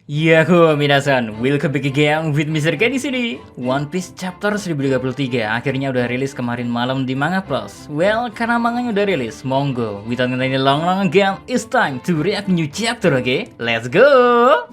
Yahoo minasan, welcome back again with Mr. K di sini. One Piece chapter 1033 akhirnya udah rilis kemarin malam di Manga Plus. Well, karena manganya udah rilis, monggo. Without any long again, it's time to react new chapter, okay? Let's go!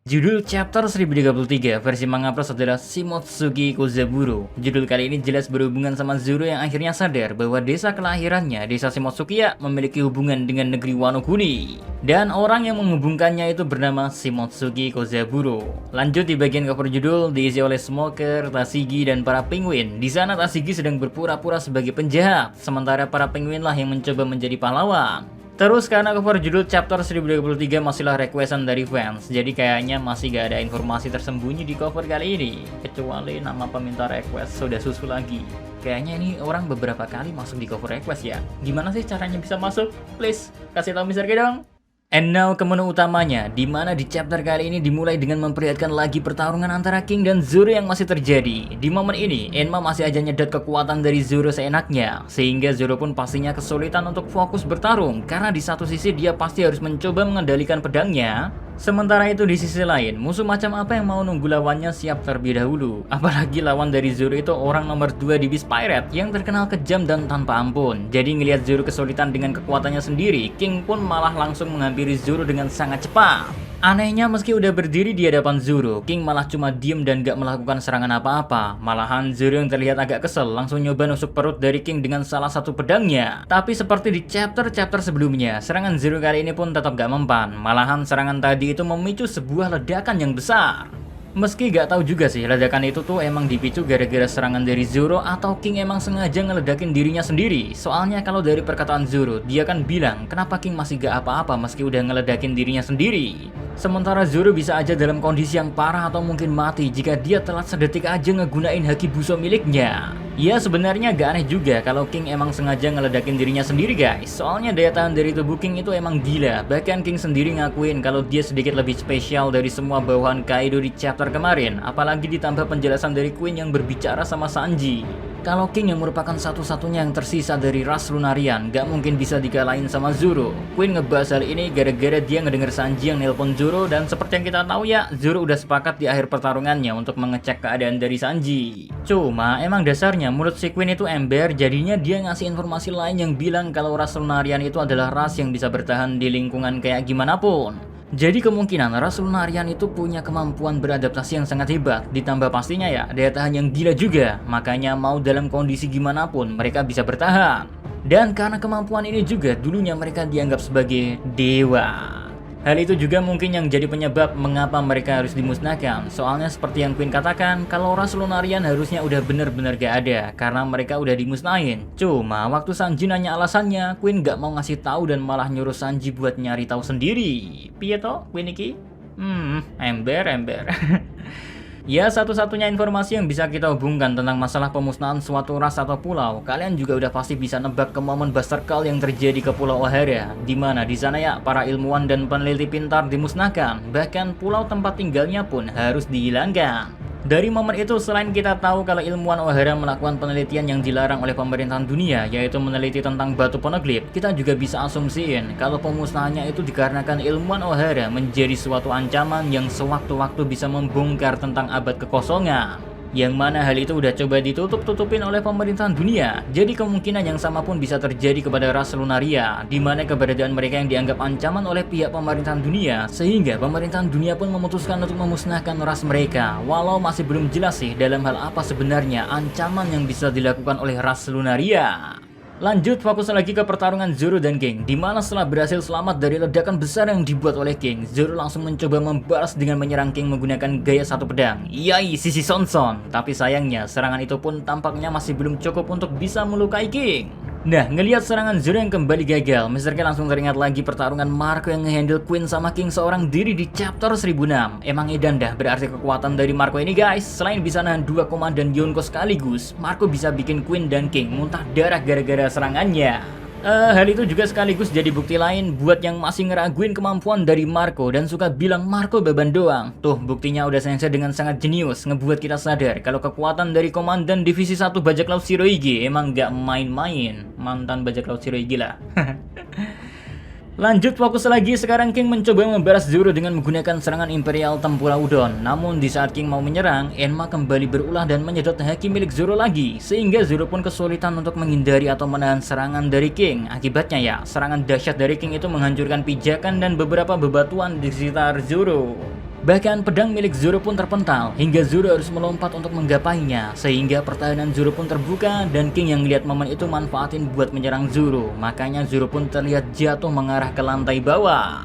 Judul chapter 1033 versi Manga Plus adalah Shimotsuki Kozaburo. Judul kali ini jelas berhubungan sama Zoro yang akhirnya sadar bahwa desa kelahirannya, desa Shimotsuki ya, memiliki hubungan dengan negeri Wano Kuni. Dan orang yang menghubungkannya itu bernama Shimotsuki Kozaburo. Lanjut di bagian cover judul diisi oleh Smoker, Tashigi, dan para penguin. Di sana Tashigi sedang berpura-pura sebagai penjahat, sementara para penguin lah yang mencoba menjadi pahlawan. Terus karena cover judul chapter 1023 masihlah requestan dari fans, jadi kayaknya masih gak ada informasi tersembunyi di cover kali ini. Kecuali nama peminta request sudah susul lagi. Kayaknya ini orang beberapa kali masuk di cover request ya. Gimana sih caranya bisa masuk? Please, kasih tahu Mr. K dong. And now ke menu utamanya, di mana di chapter kali ini dimulai dengan memperlihatkan lagi pertarungan antara King dan Zoro yang masih terjadi. Di momen ini, Enma masih aja nyedot kekuatan dari Zoro seenaknya, sehingga Zoro pun pastinya kesulitan untuk fokus bertarung, karena di satu sisi dia pasti harus mencoba mengendalikan pedangnya. Sementara itu di sisi lain, musuh macam apa yang mau nunggu lawannya siap terlebih dahulu. Apalagi lawan dari Zoro itu orang nomor 2 di Beast Pirate yang terkenal kejam dan tanpa ampun. Jadi ngelihat Zoro kesulitan dengan kekuatannya sendiri, King pun malah langsung menghampiri Zoro dengan sangat cepat. Anehnya meski udah berdiri di hadapan Zoro, King malah cuma diem dan gak melakukan serangan apa-apa. Malahan Zoro yang terlihat agak kesel langsung nyoba nusuk perut dari King dengan salah satu pedangnya. Tapi seperti di chapter-chapter sebelumnya, serangan Zoro kali ini pun tetap gak mempan. Malahan serangan tadi itu memicu sebuah ledakan yang besar. Meski gak tahu juga sih ledakan itu tuh emang dipicu gara-gara serangan dari Zoro atau King emang sengaja ngeledakin dirinya sendiri. Soalnya kalau dari perkataan Zoro, dia kan bilang kenapa King masih gak apa-apa meski udah ngeledakin dirinya sendiri. Sementara Zoro bisa aja dalam kondisi yang parah atau mungkin mati jika dia telat sedetik aja ngegunain haki buso miliknya. Ya sebenarnya gak aneh juga kalau King emang sengaja ngeledakin dirinya sendiri guys. Soalnya daya tahan dari tubuh King itu emang gila. Bahkan King sendiri ngakuin kalau dia sedikit lebih spesial dari semua bawahan Kaido di chapter kemarin. Apalagi ditambah penjelasan dari Queen yang berbicara sama Sanji. Kalau King yang merupakan satu-satunya yang tersisa dari ras Lunarian, gak mungkin bisa dikalahin sama Zoro. Queen ngebahas hal ini gara-gara dia ngedenger Sanji yang nelpon Zoro, dan seperti yang kita tahu ya, Zoro udah sepakat di akhir pertarungannya untuk mengecek keadaan dari Sanji. Cuma emang dasarnya menurut si Queen itu ember, jadinya dia ngasih informasi lain yang bilang kalau ras Lunarian itu adalah ras yang bisa bertahan di lingkungan kayak gimana pun. Jadi kemungkinan ras Lunarian itu punya kemampuan beradaptasi yang sangat hebat. Ditambah pastinya ya daya tahan yang gila juga. Makanya mau dalam kondisi gimana pun mereka bisa bertahan. Dan karena kemampuan ini juga dulunya mereka dianggap sebagai dewa. Hal itu juga mungkin yang jadi penyebab mengapa mereka harus dimusnahkan. Soalnya seperti yang Queen katakan, kalau ras Lunarian harusnya udah bener-bener gak ada karena mereka udah dimusnahin. Cuma waktu Sanji nanya alasannya, Queen gak mau ngasih tahu dan malah nyuruh Sanji buat nyari tahu sendiri. Piye toh Queen iki? Ember. Ya, satu-satunya informasi yang bisa kita hubungkan tentang masalah pemusnahan suatu ras atau pulau, kalian juga udah pasti bisa nebak ke momen Buster Call yang terjadi ke Pulau O'Hara, di mana di sana ya para ilmuwan dan peneliti pintar dimusnahkan, bahkan pulau tempat tinggalnya pun harus dihilangkan. Dari momen itu, selain kita tahu kalau ilmuwan O'Hara melakukan penelitian yang dilarang oleh pemerintahan dunia, yaitu meneliti tentang batu poneglyph, kita juga bisa asumsiin kalau pemusnahannya itu dikarenakan ilmuwan O'Hara menjadi suatu ancaman yang sewaktu-waktu bisa membongkar tentang abad kekosongan. Yang mana hal itu udah coba ditutup-tutupin oleh pemerintahan dunia. Jadi kemungkinan yang sama pun bisa terjadi kepada ras Lunaria, di mana keberadaan mereka yang dianggap ancaman oleh pihak pemerintahan dunia, sehingga pemerintahan dunia pun memutuskan untuk memusnahkan ras mereka. Walau masih belum jelas sih dalam hal apa sebenarnya ancaman yang bisa dilakukan oleh ras Lunaria. Lanjut fokus lagi ke pertarungan Zoro dan King, di mana setelah berhasil selamat dari ledakan besar yang dibuat oleh King, Zoro langsung mencoba membalas dengan menyerang King menggunakan gaya satu pedang. Yai sisi Sonson. Tapi sayangnya serangan itu pun tampaknya masih belum cukup untuk bisa melukai King. Nah, ngelihat serangan Zoro yang kembali gagal, Mr. K langsung teringat lagi pertarungan Marco yang ngehandle Queen sama King seorang diri di chapter 1006. Emang edan dah berarti kekuatan dari Marco ini guys. Selain bisa nahan dua komandan Yonko sekaligus, Marco bisa bikin Queen dan King muntah darah gara-gara serangannya. Hal itu juga sekaligus jadi bukti lain buat yang masih ngeraguin kemampuan dari Marco dan suka bilang Marco beban doang. Tuh buktinya udah sensei dengan sangat jenius ngebuat kita sadar kalau kekuatan dari komandan divisi 1 bajak laut Shirohige emang gak main-main. Mantan bajak laut Shirohige lah. Lanjut fokus lagi, sekarang King mencoba membalas Zoro dengan menggunakan serangan Imperial Tempura Udon. Namun di saat King mau menyerang, Enma kembali berulah dan menyedot haki milik Zoro lagi, sehingga Zoro pun kesulitan untuk menghindari atau menahan serangan dari King. Akibatnya ya, serangan dahsyat dari King itu menghancurkan pijakan dan beberapa bebatuan di sekitar Zoro. Bahkan pedang milik Zoro pun terpental, hingga Zoro harus melompat untuk menggapainya, sehingga pertahanan Zoro pun terbuka dan King yang lihat momen itu manfaatin buat menyerang Zoro. Makanya Zoro pun terlihat jatuh mengarah ke lantai bawah.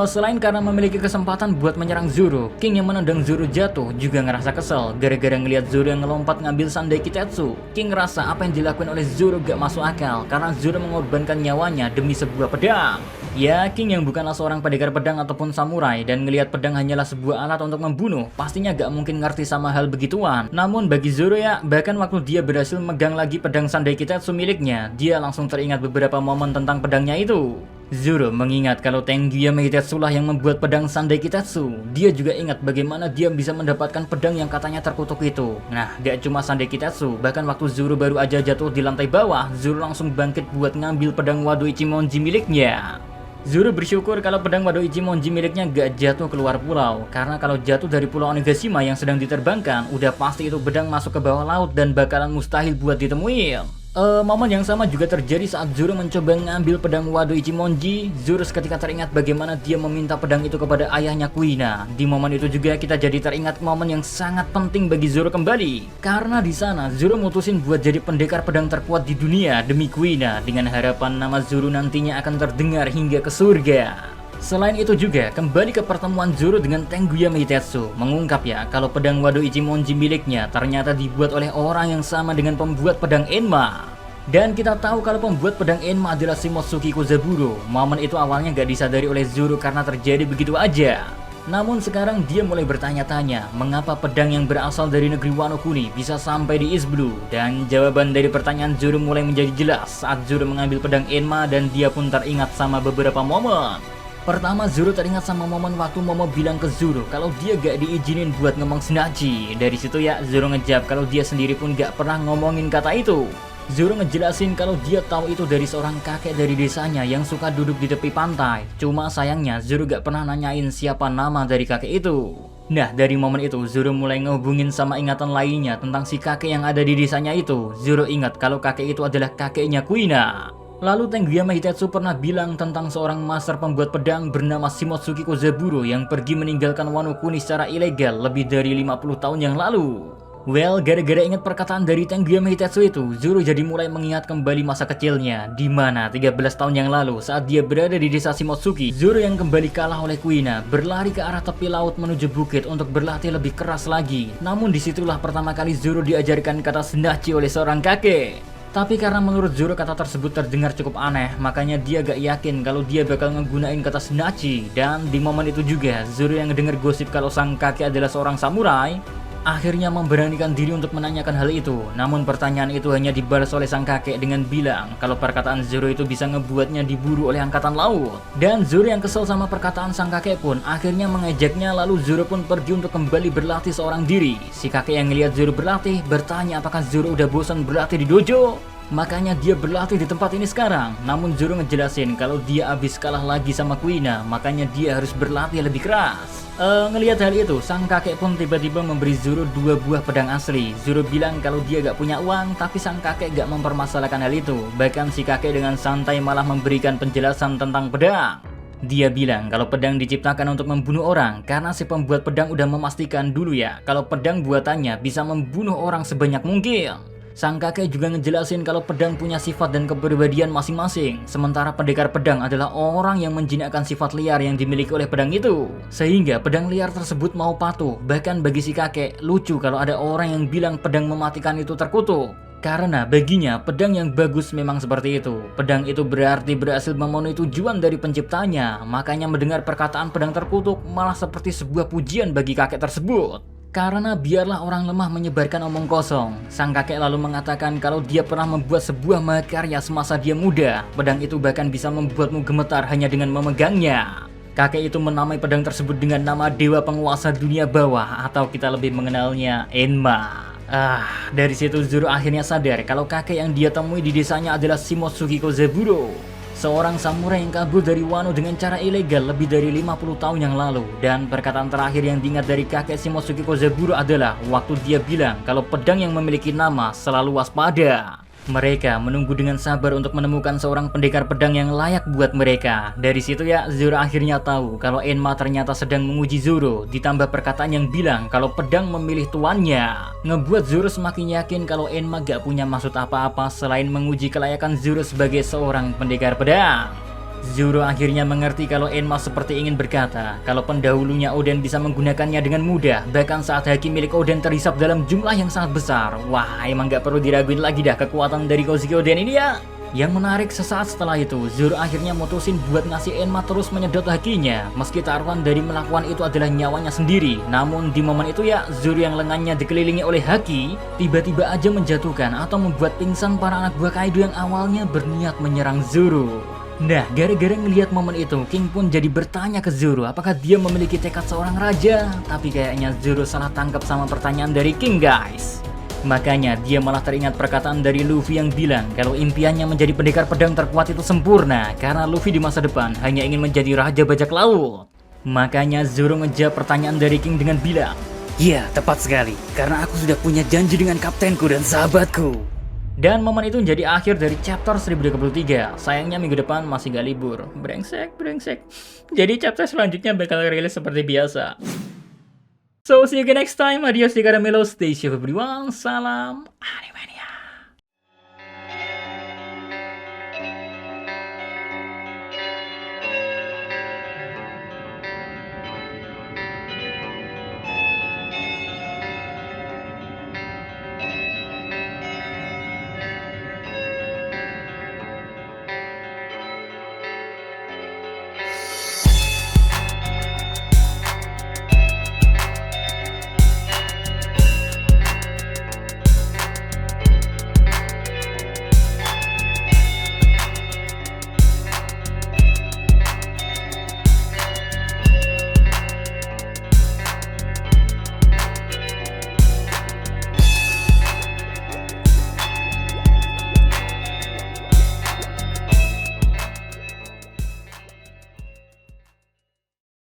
Selain karena memiliki kesempatan buat menyerang Zoro, King yang menendang Zoro jatuh juga ngerasa kesel gara-gara ngelihat Zoro yang ngelompat ngambil Sandai Kitetsu. King ngerasa apa yang dilakuin oleh Zoro gak masuk akal karena Zoro mengorbankan nyawanya demi sebuah pedang. Ya, King yang bukanlah seorang pendekar pedang ataupun samurai dan ngelihat pedang hanyalah sebuah alat untuk membunuh, pastinya gak mungkin ngerti sama hal begituan. Namun bagi Zoro ya, bahkan waktu dia berhasil megang lagi pedang Sandai Kitetsu miliknya, dia langsung teringat beberapa momen tentang pedangnya itu. Zoro mengingat kalau Tengyama Hitetsu lah yang membuat pedang Sandai Kitetsu. Dia juga ingat bagaimana dia bisa mendapatkan pedang yang katanya terkutuk itu. Nah, gak cuma Sandai Kitetsu, bahkan waktu Zoro baru aja jatuh di lantai bawah, Zoro langsung bangkit buat ngambil pedang Wado Ichimonji miliknya. Zoro bersyukur kalau pedang Wado Ichimonji miliknya gak jatuh keluar pulau, karena kalau jatuh dari pulau Onigashima yang sedang diterbangkan, udah pasti itu pedang masuk ke bawah laut dan bakalan mustahil buat ditemuin. Momen yang sama juga terjadi saat Zoro mencoba ngambil pedang Wado Ichimonji. Zoro seketika teringat bagaimana dia meminta pedang itu kepada ayahnya Kuina. Di momen itu juga kita jadi teringat momen yang sangat penting bagi Zoro kembali. Karena di sana Zoro mutusin buat jadi pendekar pedang terkuat di dunia demi Kuina, dengan harapan nama Zoro nantinya akan terdengar hingga ke surga. Selain itu juga, kembali ke pertemuan Zoro dengan Tengyama Hitetsu, mengungkap ya kalau pedang Wado Ichimonji miliknya ternyata dibuat oleh orang yang sama dengan pembuat pedang Enma. Dan kita tahu kalau pembuat pedang Enma adalah Shimotsuki Kozaburo. Momen itu awalnya gak disadari oleh Zoro karena terjadi begitu aja. Namun sekarang dia mulai bertanya-tanya mengapa pedang yang berasal dari negeri Wano Kuni bisa sampai di East Blue. Dan jawaban dari pertanyaan Zoro mulai menjadi jelas saat Zoro mengambil pedang Enma dan dia pun teringat sama beberapa momen. Pertama, Zoro teringat sama momen waktu Momo bilang ke Zoro kalau dia gak diizinin buat ngomong Shindachi. Dari situ ya, Zoro ngejawab kalau dia sendiri pun gak pernah ngomongin kata itu. Zoro ngejelasin kalau dia tahu itu dari seorang kakek dari desanya yang suka duduk di tepi pantai. Cuma sayangnya Zoro gak pernah nanyain siapa nama dari kakek itu. Nah, dari momen itu Zoro mulai ngehubungin sama ingatan lainnya tentang si kakek yang ada di desanya itu. Zoro ingat kalau kakek itu adalah kakeknya Kuina. Lalu Tengyama Hitetsu pernah bilang tentang seorang master pembuat pedang bernama Shimotsuki Kozaburo yang pergi meninggalkan Wano Kuni secara ilegal lebih dari 50 tahun yang lalu. Well, gara-gara ingat perkataan dari Tengyama Hitetsu itu, Zoro jadi mulai mengingat kembali masa kecilnya, di mana 13 tahun yang lalu saat dia berada di desa Shimotsuki, Zoro yang kembali kalah oleh Kuina berlari ke arah tepi laut menuju bukit untuk berlatih lebih keras lagi. Namun disitulah pertama kali Zoro diajarkan kata Shindachi oleh seorang kakek. Tapi karena menurut Zoro kata tersebut terdengar cukup aneh, makanya dia gak yakin kalau dia bakal ngegunain kata Shindachi. Dan di momen itu juga, Zoro yang ngedenger gosip kalau sang kakek adalah seorang samurai, akhirnya memberanikan diri untuk menanyakan hal itu. Namun pertanyaan itu hanya dibalas oleh sang kakek dengan bilang kalau perkataan Zoro itu bisa ngebuatnya diburu oleh angkatan laut. Dan Zoro yang kesel sama perkataan sang kakek pun akhirnya mengejaknya, lalu Zoro pun pergi untuk kembali berlatih seorang diri. Si kakek yang ngeliat Zoro berlatih bertanya apakah Zoro udah bosan berlatih di dojo. Makanya dia berlatih di tempat ini sekarang. Namun Zoro ngejelasin kalau dia abis kalah lagi sama Kuina, makanya dia harus berlatih lebih keras. Ngelihat hal itu, sang kakek pun tiba-tiba memberi Zoro 2 buah pedang asli. Zoro bilang kalau dia gak punya uang, tapi sang kakek gak mempermasalahkan hal itu. Bahkan si kakek dengan santai malah memberikan penjelasan tentang pedang. Dia bilang kalau pedang diciptakan untuk membunuh orang karena si pembuat pedang udah memastikan dulu ya kalau pedang buatannya bisa membunuh orang sebanyak mungkin. Sang kakek juga ngejelasin kalau pedang punya sifat dan kepribadian masing-masing, sementara pendekar pedang adalah orang yang menjinakkan sifat liar yang dimiliki oleh pedang itu. Sehingga pedang liar tersebut mau patuh. Bahkan bagi si kakek, lucu kalau ada orang yang bilang pedang mematikan itu terkutuk. Karena baginya pedang yang bagus memang seperti itu. Pedang itu berarti berhasil memenuhi tujuan dari penciptanya. Makanya mendengar perkataan pedang terkutuk malah seperti sebuah pujian bagi kakek tersebut. Karena biarlah orang lemah menyebarkan omong kosong. Sang kakek lalu mengatakan kalau dia pernah membuat sebuah mahakarya semasa dia muda. Pedang itu bahkan bisa membuatmu gemetar hanya dengan memegangnya. Kakek itu menamai pedang tersebut dengan nama Dewa Penguasa Dunia Bawah, atau kita lebih mengenalnya Enma. Dari situ Zoro akhirnya sadar kalau kakek yang dia temui di desanya adalah Shimotsuki Kozaburo. seorang samurai yang kabur dari Wano dengan cara ilegal lebih dari 50 tahun yang lalu. Dan perkataan terakhir yang diingat dari kakek Shimotsuki Kozaburo adalah waktu dia bilang kalau pedang yang memiliki nama selalu waspada. Mereka menunggu dengan sabar untuk menemukan seorang pendekar pedang yang layak buat mereka. Dari situ ya, Zoro akhirnya tahu kalau Enma ternyata sedang menguji Zoro. Ditambah perkataan yang bilang kalau pedang memilih tuannya, ngebuat Zoro semakin yakin kalau Enma gak punya maksud apa-apa selain menguji kelayakan Zoro sebagai seorang pendekar pedang. Zoro akhirnya mengerti kalau Enma seperti ingin berkata kalau pendahulunya Oden bisa menggunakannya dengan mudah, bahkan saat haki milik Oden terhisap dalam jumlah yang sangat besar. Wah, emang gak perlu diraguin lagi dah kekuatan dari Kozuki Oden ini ya. Yang menarik, sesaat setelah itu Zoro akhirnya mutusin buat ngasih Enma terus menyedot hakinya, meski taruhan dari melakukan itu adalah nyawanya sendiri. Namun di momen itu ya, Zoro yang lengannya dikelilingi oleh haki tiba-tiba aja menjatuhkan atau membuat pingsan para anak buah Kaido yang awalnya berniat menyerang Zoro. Nah, gara-gara ngelihat momen itu, King pun jadi bertanya ke Zoro apakah dia memiliki tekad seorang raja. Tapi kayaknya Zoro salah tangkap sama pertanyaan dari King, guys. Makanya dia malah teringat perkataan dari Luffy yang bilang kalau impiannya menjadi pendekar pedang terkuat itu sempurna, karena Luffy di masa depan hanya ingin menjadi raja bajak laut. Makanya Zoro ngejawab pertanyaan dari King dengan bilang, "Iya, tepat sekali, karena aku sudah punya janji dengan kaptenku dan sahabatku." Dan momen itu menjadi akhir dari chapter 1023. Sayangnya minggu depan masih gak libur. Brengsek. Jadi chapter selanjutnya bakal rilis seperti biasa. So, see you again next time. Adios di Caramelo. Stay safe everyone. Salam anime.